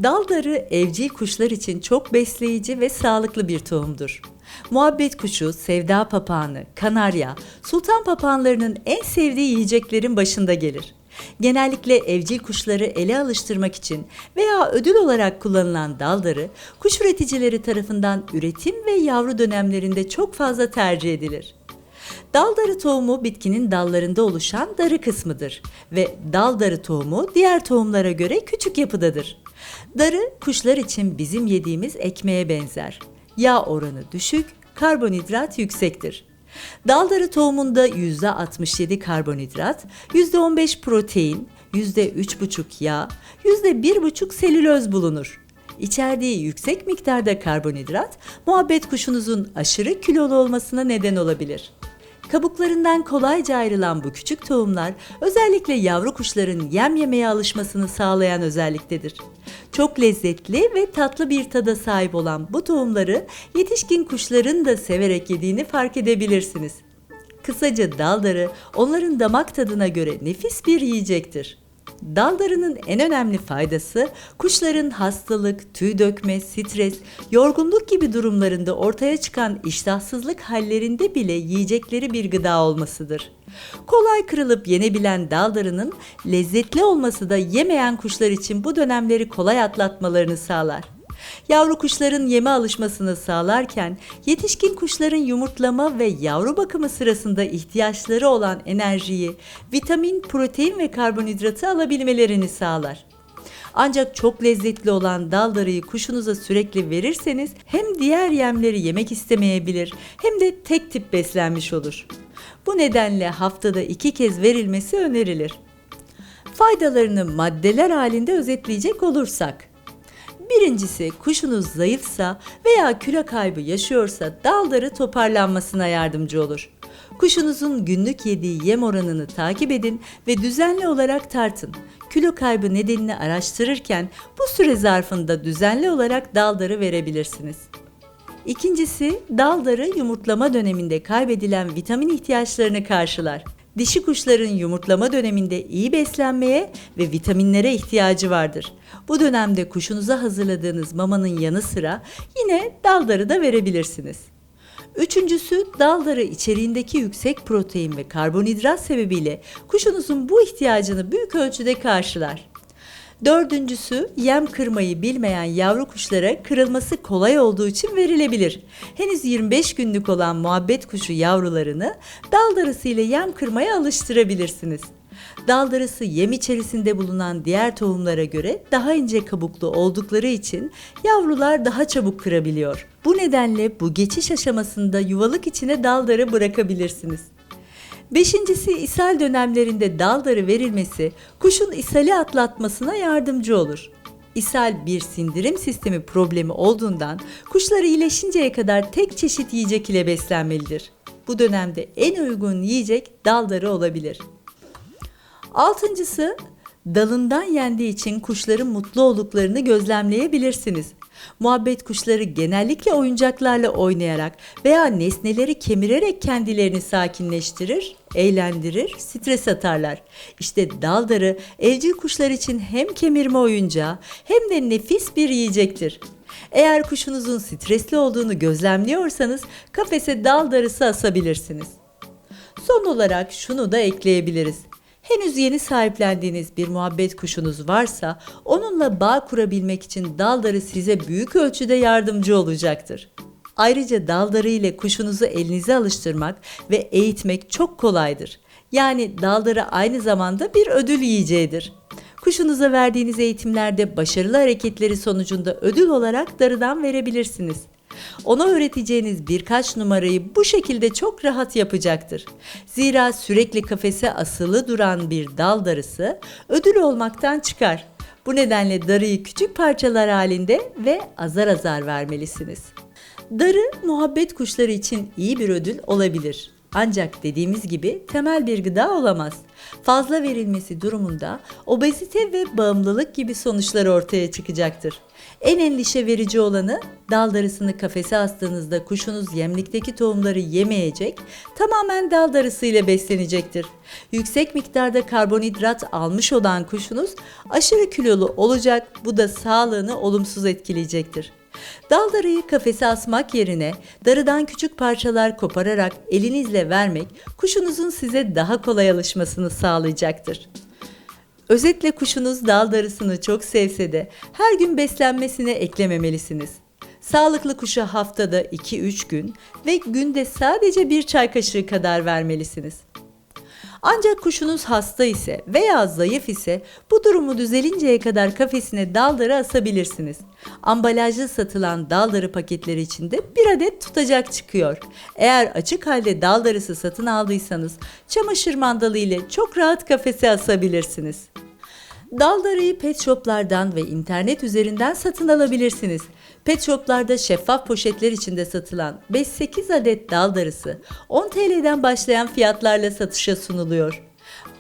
Daldarı evcil kuşlar için çok besleyici ve sağlıklı bir tohumdur. Muhabbet kuşu, sevda papağanı, kanarya, sultan papağanlarının en sevdiği yiyeceklerin başında gelir. Genellikle evcil kuşları ele alıştırmak için veya ödül olarak kullanılan daldarı, kuş üreticileri tarafından üretim ve yavru dönemlerinde çok fazla tercih edilir. Daldarı tohumu bitkinin dallarında oluşan darı kısmıdır ve daldarı tohumu diğer tohumlara göre küçük yapıdadır. Darı kuşlar için bizim yediğimiz ekmeğe benzer. Yağ oranı düşük, karbonhidrat yüksektir. Daldarı tohumunda %67 karbonhidrat, %15 protein, %3,5 yağ, %1,5 selüloz bulunur. İçerdiği yüksek miktarda karbonhidrat, muhabbet kuşunuzun aşırı kilolu olmasına neden olabilir. Kabuklarından kolayca ayrılan bu küçük tohumlar özellikle yavru kuşların yem yemeye alışmasını sağlayan özelliktedir. Çok lezzetli ve tatlı bir tada sahip olan bu tohumları yetişkin kuşların da severek yediğini fark edebilirsiniz. Kısaca daldarı onların damak tadına göre nefis bir yiyecektir. Daldarının en önemli faydası kuşların hastalık, tüy dökme, stres, yorgunluk gibi durumlarında ortaya çıkan iştahsızlık hallerinde bile yiyecekleri bir gıda olmasıdır. Kolay kırılıp yenebilen daldarının lezzetli olması da yemeyen kuşlar için bu dönemleri kolay atlatmalarını sağlar. Yavru kuşların yeme alışmasını sağlarken yetişkin kuşların yumurtlama ve yavru bakımı sırasında ihtiyaçları olan enerjiyi, vitamin, protein ve karbonhidratı alabilmelerini sağlar. Ancak çok lezzetli olan daldarıyı kuşunuza sürekli verirseniz hem diğer yemleri yemek istemeyebilir hem de tek tip beslenmiş olur. Bu nedenle haftada 2 kez verilmesi önerilir. Faydalarını maddeler halinde özetleyecek olursak, birincisi, kuşunuz zayıfsa veya kilo kaybı yaşıyorsa daldarı toparlanmasına yardımcı olur. Kuşunuzun günlük yediği yem oranını takip edin ve düzenli olarak tartın. Kilo kaybı nedenini araştırırken bu süre zarfında düzenli olarak daldarı verebilirsiniz. İkincisi, daldarı yumurtlama döneminde kaybedilen vitamin ihtiyaçlarını karşılar. Dişi kuşların yumurtlama döneminde iyi beslenmeye ve vitaminlere ihtiyacı vardır. Bu dönemde kuşunuza hazırladığınız mamanın yanı sıra yine daldarı da verebilirsiniz. Üçüncüsü, daldarı içeriğindeki yüksek protein ve karbonhidrat sebebiyle kuşunuzun bu ihtiyacını büyük ölçüde karşılar. Dördüncüsü, yem kırmayı bilmeyen yavru kuşlara kırılması kolay olduğu için verilebilir. Henüz 25 günlük olan muhabbet kuşu yavrularını dal darısı ile yem kırmaya alıştırabilirsiniz. Dal darısı yem içerisinde bulunan diğer tohumlara göre daha ince kabuklu oldukları için yavrular daha çabuk kırabiliyor. Bu nedenle bu geçiş aşamasında yuvalık içine dal darı bırakabilirsiniz. Beşincisi, ishal dönemlerinde daldarı verilmesi kuşun ishali atlatmasına yardımcı olur. İshal bir sindirim sistemi problemi olduğundan kuşlar iyileşinceye kadar tek çeşit yiyecek ile beslenmelidir. Bu dönemde en uygun yiyecek daldarı olabilir. Altıncısı, dalından yendiği için kuşların mutlu olduklarını gözlemleyebilirsiniz. Muhabbet kuşları genellikle oyuncaklarla oynayarak veya nesneleri kemirerek kendilerini sakinleştirir, eğlendirir, stres atarlar. İşte daldarı evcil kuşlar için hem kemirme oyuncağı hem de nefis bir yiyecektir. Eğer kuşunuzun stresli olduğunu gözlemliyorsanız kafese dal darısı asabilirsiniz. Son olarak şunu da ekleyebiliriz. Henüz yeni sahiplendiğiniz bir muhabbet kuşunuz varsa onunla bağ kurabilmek için daldarı size büyük ölçüde yardımcı olacaktır. Ayrıca daldarı ile kuşunuzu elinize alıştırmak ve eğitmek çok kolaydır. Yani daldarı aynı zamanda bir ödül yiyeceğidir. Kuşunuza verdiğiniz eğitimlerde başarılı hareketleri sonucunda ödül olarak darıdan verebilirsiniz. Ona öğreteceğiniz birkaç numarayı bu şekilde çok rahat yapacaktır. Zira sürekli kafese asılı duran bir dal darısı ödül olmaktan çıkar. Bu nedenle darıyı küçük parçalar halinde ve azar azar vermelisiniz. Darı muhabbet kuşları için iyi bir ödül olabilir. Ancak dediğimiz gibi temel bir gıda olamaz. Fazla verilmesi durumunda obezite ve bağımlılık gibi sonuçlar ortaya çıkacaktır. En endişe verici olanı, dal darısını kafese astığınızda kuşunuz yemlikteki tohumları yemeyecek, tamamen dal darısı ile beslenecektir. Yüksek miktarda karbonhidrat almış olan kuşunuz aşırı kilolu olacak, bu da sağlığını olumsuz etkileyecektir. Dal darıyı kafese asmak yerine darıdan küçük parçalar kopararak elinizle vermek kuşunuzun size daha kolay alışmasını sağlayacaktır. Özetle kuşunuz dal darısını çok sevse de her gün beslenmesine eklememelisiniz. Sağlıklı kuşa haftada 2-3 gün ve günde sadece bir çay kaşığı kadar vermelisiniz. Ancak kuşunuz hasta ise veya zayıf ise bu durumu düzelinceye kadar kafesine daldarı asabilirsiniz. Ambalajlı satılan daldarı paketleri içinde bir adet tutacak çıkıyor. Eğer açık halde daldarısı satın aldıysanız çamaşır mandalı ile çok rahat kafese asabilirsiniz. Daldarıyı pet shoplardan ve internet üzerinden satın alabilirsiniz. Pet shoplarda şeffaf poşetler içinde satılan 5-8 adet daldarısı 10 TL'den başlayan fiyatlarla satışa sunuluyor.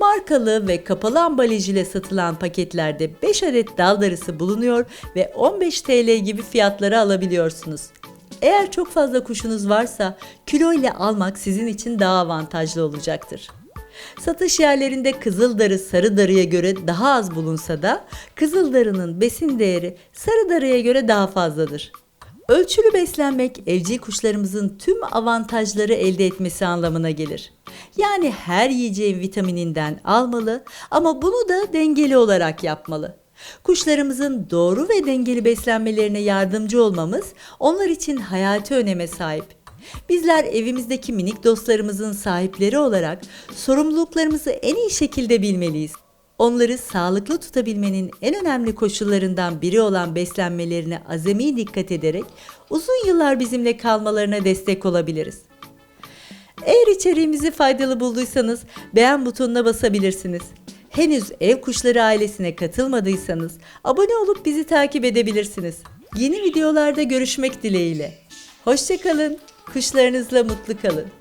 Markalı ve kapalı ambalaj ile satılan paketlerde 5 adet daldarısı bulunuyor ve 15 TL gibi fiyatları alabiliyorsunuz. Eğer çok fazla kuşunuz varsa kilo ile almak sizin için daha avantajlı olacaktır. Satış yerlerinde kızıldarı sarı darıya göre daha az bulunsa da kızıldarının besin değeri sarı darıya göre daha fazladır. Ölçülü beslenmek evcil kuşlarımızın tüm avantajları elde etmesi anlamına gelir. Yani her yiyeceğin vitamininden almalı ama bunu da dengeli olarak yapmalı. Kuşlarımızın doğru ve dengeli beslenmelerine yardımcı olmamız onlar için hayati öneme sahip. Bizler evimizdeki minik dostlarımızın sahipleri olarak sorumluluklarımızı en iyi şekilde bilmeliyiz. Onları sağlıklı tutabilmenin en önemli koşullarından biri olan beslenmelerine azami dikkat ederek uzun yıllar bizimle kalmalarına destek olabiliriz. Eğer içeriğimizi faydalı bulduysanız beğen butonuna basabilirsiniz. Henüz Ev Kuşları ailesine katılmadıysanız abone olup bizi takip edebilirsiniz. Yeni videolarda görüşmek dileğiyle. Hoşça kalın, kuşlarınızla mutlu kalın.